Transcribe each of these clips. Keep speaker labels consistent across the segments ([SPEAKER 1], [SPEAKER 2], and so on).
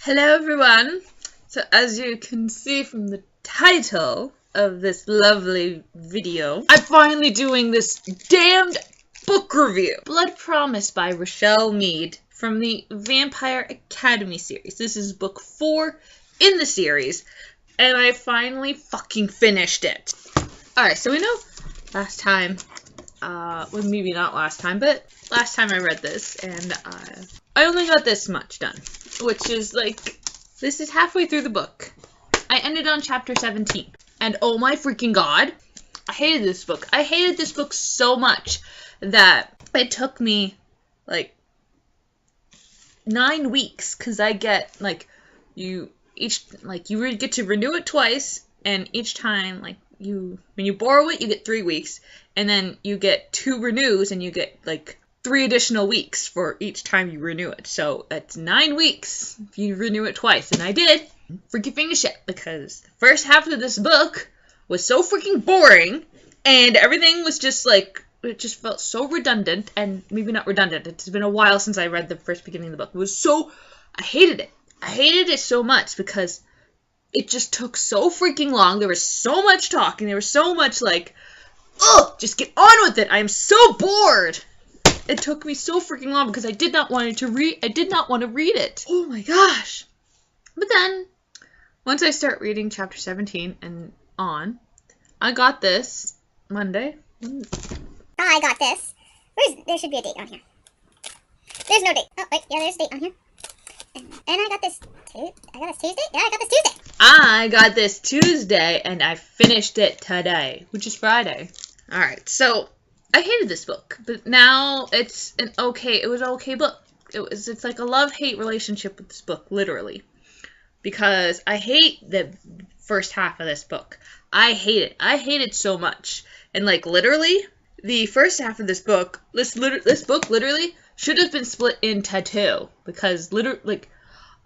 [SPEAKER 1] Hello everyone! So as you can see from the title of this lovely video, I'm finally doing this damned book review. Blood Promise by Richelle Mead from the Vampire Academy series. This is book 4 in the series, and I finally fucking finished it. Alright, so we know last time, well maybe not last time, but last time I read this, and I only got this much done. Which is like, this is halfway through the book. I ended on chapter 17. And oh my freaking god, I hated this book. I hated this book so much that it took me like 9 weeks. Because I get like, you get to renew it twice. And each time, like, when you borrow it, you get 3 weeks. And then you get 2 renews and you get like 3 additional weeks for each time you renew it. So that's 9 weeks if you renew it twice. And I did. Freaking finish it because the first half of this book was so freaking boring and everything was just like, it just felt so redundant. And maybe not redundant. It's been a while since I read the first beginning of the book. It was so, I hated it. I hated it so much because it just took so freaking long. There was so much talking. There was so much like, ugh, just get on with it. I am so bored. It took me so freaking long because I did not want to read it. Oh my gosh. But then, once I start reading chapter 17 and on, I got this Monday.
[SPEAKER 2] I got this. There should be a date on here. There's no date. Oh, wait, yeah, there's a date on here. And I got this Tuesday? Yeah, I got this Tuesday.
[SPEAKER 1] I got this Tuesday and I finished it today, which is Friday. Alright, so I hated this book, but now it was an okay book. It's like a love-hate relationship with this book, literally. Because I hate the first half of this book. I hate it. I hate it so much. And like literally, the first half of this book, this book literally should have been split into 2. Because literally,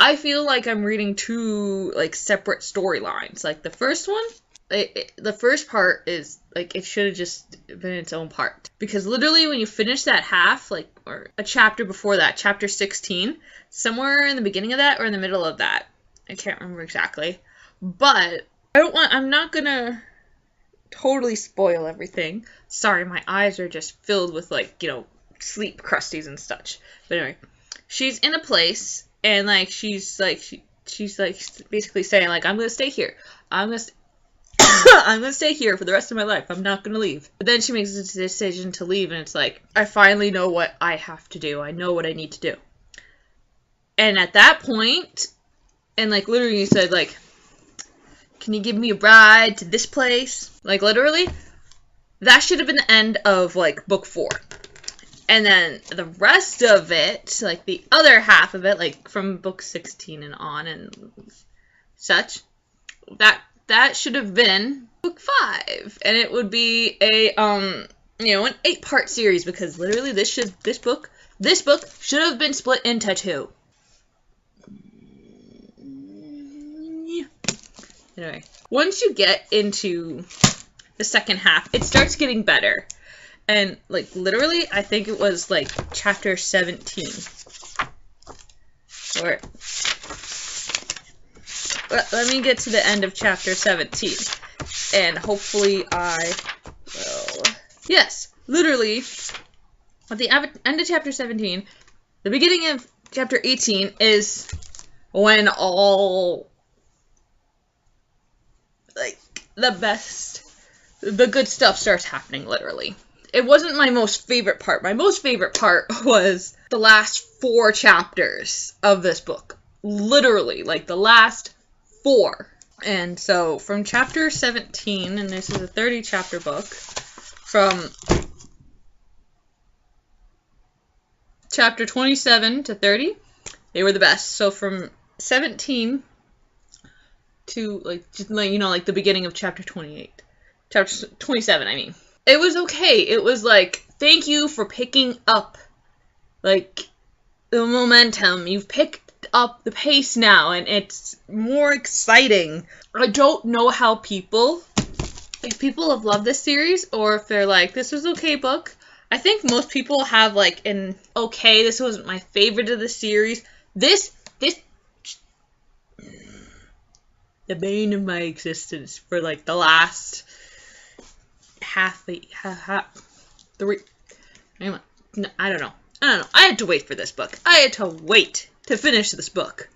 [SPEAKER 1] I feel like I'm reading 2 like separate storylines. Like the first one, the first part is like it should have just been its own part, because literally when you finish that half, like, or a chapter before that, chapter 16, somewhere in the beginning of that or in the middle of that, I can't remember exactly, but I'm not gonna totally spoil everything. Sorry, my eyes are just filled with like, sleep crusties and such. But anyway, she's in a place and like she's basically saying like, I'm gonna stay here. I'm gonna stay here for the rest of my life. I'm not gonna leave. But then she makes a decision to leave, and it's like, I finally know what I have to do. I know what I need to do. And at that point, and like literally you said like, can you give me a ride to this place? Like literally, that should have been the end of like book 4. And then the rest of it, like the other half of it, like from book 16 and on and such, that should have been book 5, and it would be a an 8-part series, because literally this book should have been split into 2. Anyway, once you get into the second half, it starts getting better, and like literally, I think it was like chapter 17, or let me get to the end of chapter 17, and hopefully I will. Yes, literally, at the end of chapter 17, the beginning of chapter 18 is when all, like, the good stuff starts happening, literally. It wasn't my most favorite part. My most favorite part was the last 4 chapters of this book. Literally, like the last 4. And so from chapter 17, and this is a 30 chapter book, from chapter 27 to 30, they were the best. So from 17 to like the beginning of chapter 28, chapter 27, I mean, it was okay. It was like, thank you for picking up like the momentum. You've picked up the pace now, and it's more exciting. I don't know how if people have loved this series, or if they're like, this was okay book. I think most people have like an okay, this wasn't my favorite of the series. This the bane of my existence for like the last three. No, I don't know. I had to wait for this book. I had to wait to finish this book.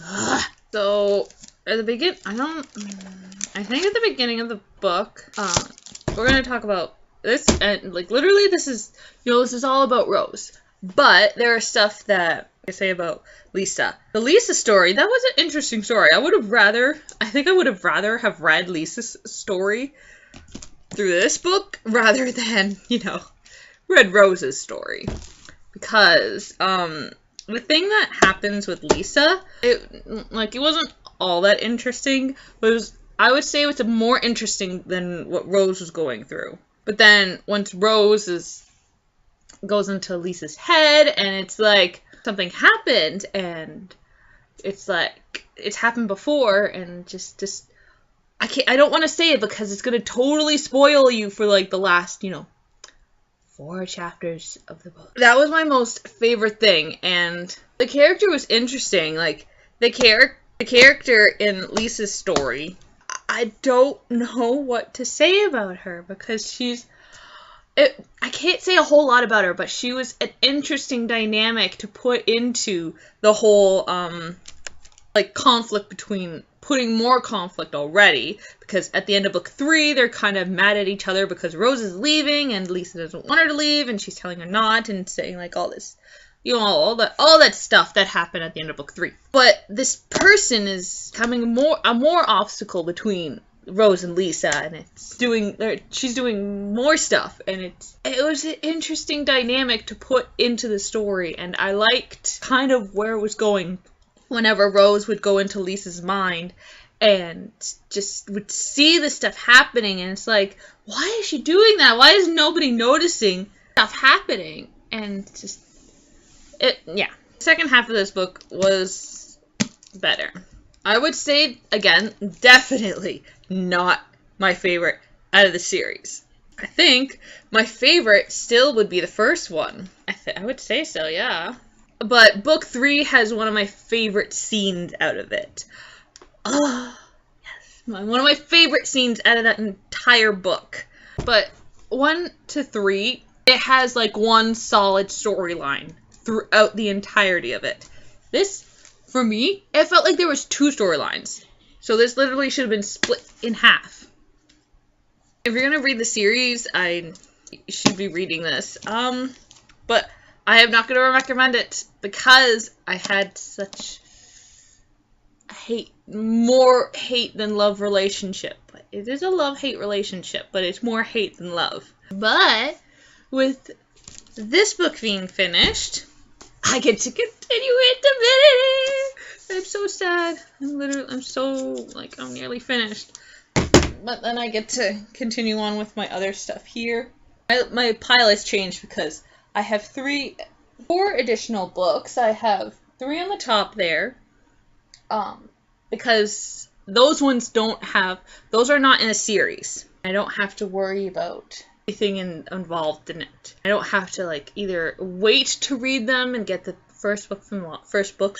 [SPEAKER 1] Ugh. So at the beginning, I think at the beginning of the book, we're gonna talk about this, and like literally, this is all about Rose. But there are stuff that I say about Lisa. The Lisa story, that was an interesting story. I think I would have rather have read Lisa's story through this book rather than, read Rose's story. Because, the thing that happens with Lisa, it wasn't all that interesting. I would say it was more interesting than what Rose was going through. But then, once Rose goes into Lisa's head, and it's like, something happened, and it's like, it's happened before, and just, I don't want to say it because it's going to totally spoil you for, like, the last, 4 chapters of the book. That was my most favorite thing, and the character was interesting. Like, the character in Lisa's story, I don't know what to say about her, because I can't say a whole lot about her, but she was an interesting dynamic to put into the whole, conflict between, putting more conflict already, because at the end of book 3, they're kind of mad at each other because Rose is leaving, and Lisa doesn't want her to leave, and she's telling her not, and saying, like, all this, all that stuff that happened at the end of book 3. But this person is becoming a more obstacle between Rose and Lisa, and she's doing more stuff, and it was an interesting dynamic to put into the story, and I liked kind of where it was going whenever Rose would go into Lisa's mind and just would see the stuff happening, and it's like, why is she doing that? Why is nobody noticing stuff happening? And the second half of this book was better. I would say, again, definitely not my favorite out of the series. I think my favorite still would be the first one. I would say so, yeah. But book 3 has one of my favorite scenes out of it. Oh, yes. One of my favorite scenes out of that entire book. But 1 to 3, it has like one solid storyline throughout the entirety of it. This, for me, it felt like there was 2 storylines. So this literally should have been split in half. If you're going to read the series, I should be reading this. But I am not going to recommend it because I had such more hate than love relationship. It is a love-hate relationship, but it's more hate than love. But with this book being finished, I get to continue it Divinity. I'm so sad. I'm nearly finished. But then I get to continue on with my other stuff here. My pile has changed because I have 4 additional books. I have 3 on the top there. Because those ones those are not in a series. I don't have to worry about anything involved in it. I don't have to either wait to read them and get the first books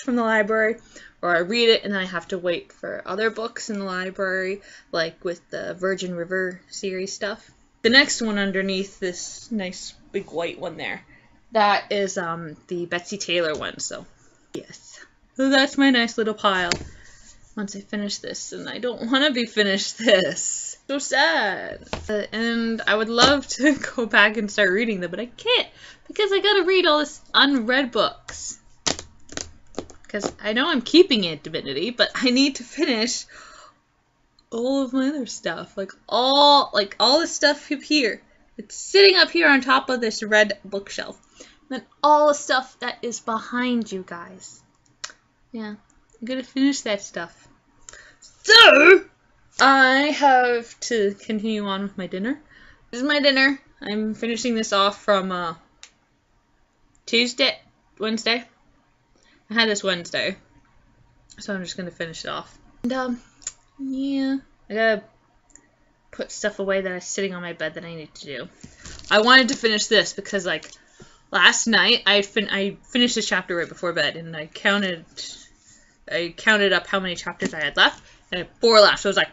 [SPEAKER 1] from the library, or I read it and then I have to wait for other books in the library, like with the Virgin River series stuff. The next one underneath this nice big white one there, that is the Betsy Taylor one, so yes. So that's my nice little pile. Once I finish this, and I don't want to be finished this. So sad. And I would love to go back and start reading them, but I can't because I gotta read all this unread books. Because I know I'm keeping it Divinity, but I need to finish all of my other stuff. All the stuff up here. It's sitting up here on top of this red bookshelf. And then all the stuff that is behind you guys. Yeah, I'm gonna finish that stuff. So, I have to continue on with my dinner. This is my dinner. I'm finishing this off from Wednesday. I had this Wednesday, so I'm just gonna finish it off. And yeah, I gotta put stuff away that is sitting on my bed that I need to do. I wanted to finish this because last night I finished this chapter right before bed, and I counted up how many chapters I had left, And 4 left. So I was like,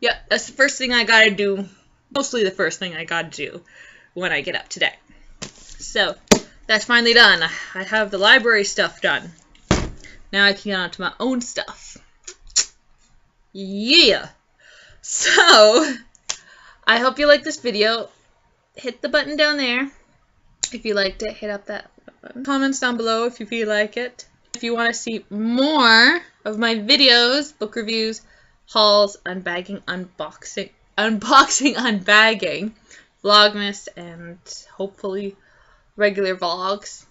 [SPEAKER 1] yeah, that's the first thing I gotta do. Mostly the first thing I gotta do when I get up today. So that's finally done. I have the library stuff done. Now I can get on to my own stuff. Yeah. So I hope you liked this video. Hit the button down there if you liked it. Hit up that button. Comments down below if you feel like it. If you want to see more of my videos, book reviews, hauls, unbagging, unboxing, unbagging, vlogmas, and hopefully regular vlogs,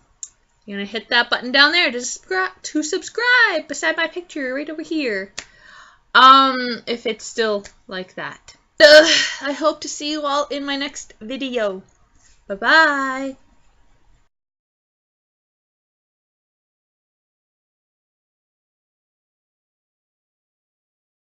[SPEAKER 1] you're gonna hit that button down there to subscribe beside my picture right over here. If it's still like that. I hope to see you all in my next video. Bye bye.